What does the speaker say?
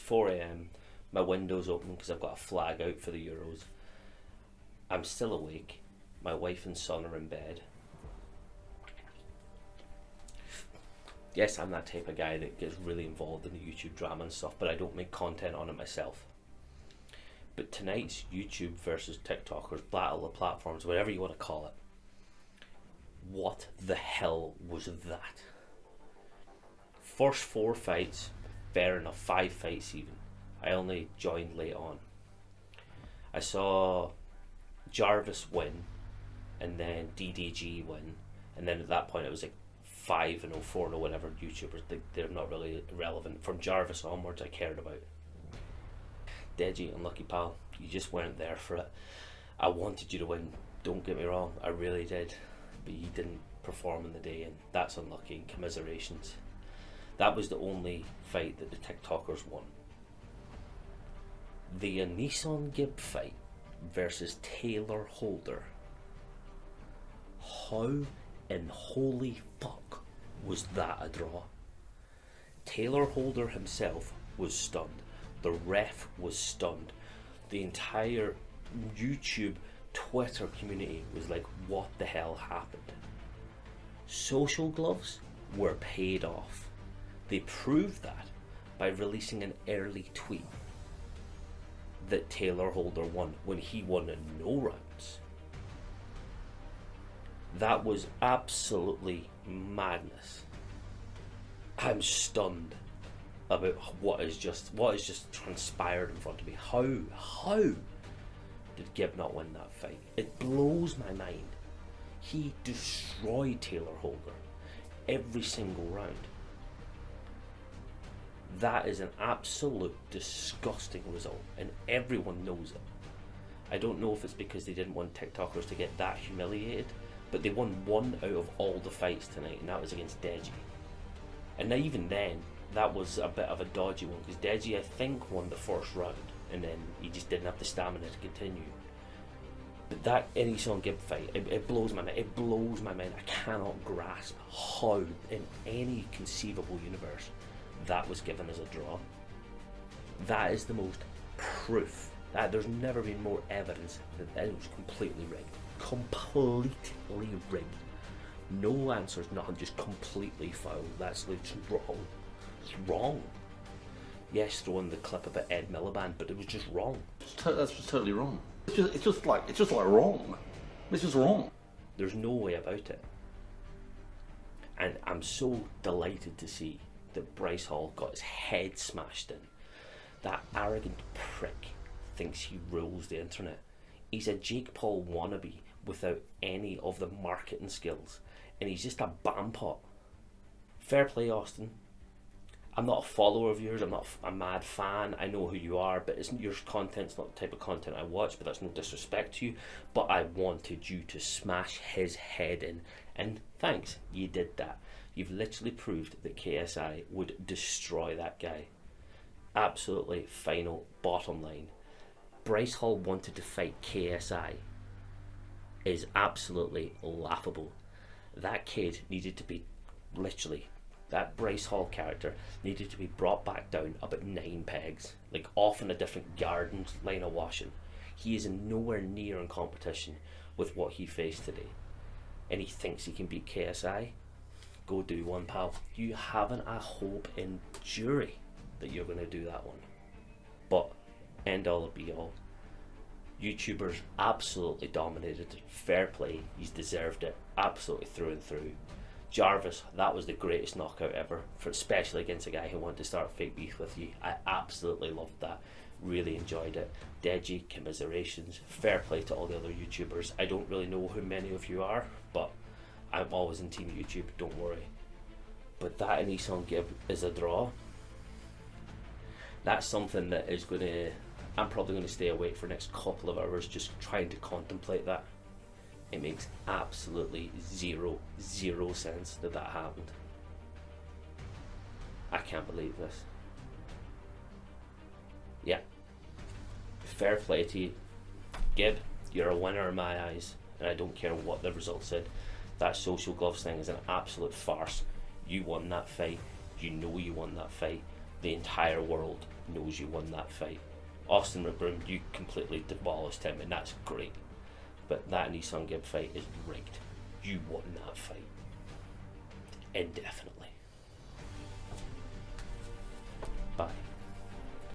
4 a.m. My window's open because I've got a flag out for the Euros. I'm still awake. My wife and son are in bed. Yes, I'm that type of guy that gets really involved in the YouTube drama and stuff, but I don't make content on it myself. But tonight's YouTube versus TikTokers, battle of platforms, whatever you want to call it, what the hell was that? First 4 fights, fair enough, 5 fights even. I only joined late on. I saw Jarvis win, and then DDG win, and then at that point it was like 5 and 4 or whatever YouTubers. They're not really relevant. From Jarvis onwards I cared about. Deji, unlucky pal, you just weren't there for it. I wanted you to win, don't get me wrong, I really did, but you didn't perform in the day, and that's unlucky, and commiserations. That was the only fight that the TikTokers won. The AnesonGib fight versus Taylor Holder. How in holy fuck was that a draw? Taylor Holder himself was stunned. The ref was stunned. The entire YouTube, Twitter community was like, what the hell happened? Social gloves were paid off. They proved that by releasing an early tweet that Taylor Holder won when he won in no rounds. That was absolutely madness. I'm stunned about what is just transpired in front of me. How did Gib not win that fight? It blows my mind. He destroyed Taylor Holder every single round. That is an absolute disgusting result, and everyone knows it. I don't know if it's because they didn't want TikTokers to get that humiliated, but they won 1 out of all the fights tonight, and that was against Deji. And even then, that was a bit of a dodgy one, because Deji, I think, won the first round, and then he just didn't have the stamina to continue. But that AnesonGib fight, it blows my mind. It blows my mind. I cannot grasp how, in any conceivable universe, that was given as a draw. That is the most proof that there's never been more evidence that it was completely rigged. Completely rigged. No answers, nothing, just completely foul. That's just wrong. It's wrong. Yes, throw in the clip about Ed Miliband, but it was just wrong. That's just totally wrong. It's just like wrong. It's just wrong. There's no way about it. And I'm so delighted to see that Bryce Hall got his head smashed in. That arrogant prick thinks he rules the internet. He's a Jake Paul wannabe without any of the marketing skills, and he's just a bampot. Fair play, Austin. I'm not a follower of yours, I'm not a mad fan, I know who you are, but your content's not the type of content I watch, but that's no disrespect to you, but I wanted you to smash his head in, and thanks, you did that. You've literally proved that KSI would destroy that guy. Absolutely final bottom line. Bryce Hall wanted to fight KSI is absolutely laughable. That kid needed to be that Bryce Hall character needed to be brought back down about 9 pegs, like off in a different garden line of washing. He is nowhere near in competition with what he faced today, and he thinks he can beat KSI. Go do one, pal. You haven't a hope in jury that you're going to do that one. But end all and be all, YouTubers absolutely dominated. Fair play, he's deserved it absolutely through and through. Jarvis, that was the greatest knockout ever, especially against a guy who wanted to start fake beef with you. I absolutely loved that, really enjoyed it. Deji, commiserations, fair play to all the other YouTubers. I don't really know who many of you are, but I'm always in team YouTube, don't worry. But that AnesonGib is a draw. That's something that is going to, I'm probably going to stay awake for the next couple of hours just trying to contemplate that. It makes absolutely zero sense that happened. I can't believe this. Yeah. Fair play to you. Gib, you're a winner in my eyes, and I don't care what the result said. That social gloves thing is an absolute farce. You won that fight. You know you won that fight. the entire world knows you won that fight. Austin McBroom, you completely demolished him, and that's great. But that AnesonGib fight is rigged. You won that fight. Indefinitely. Bye.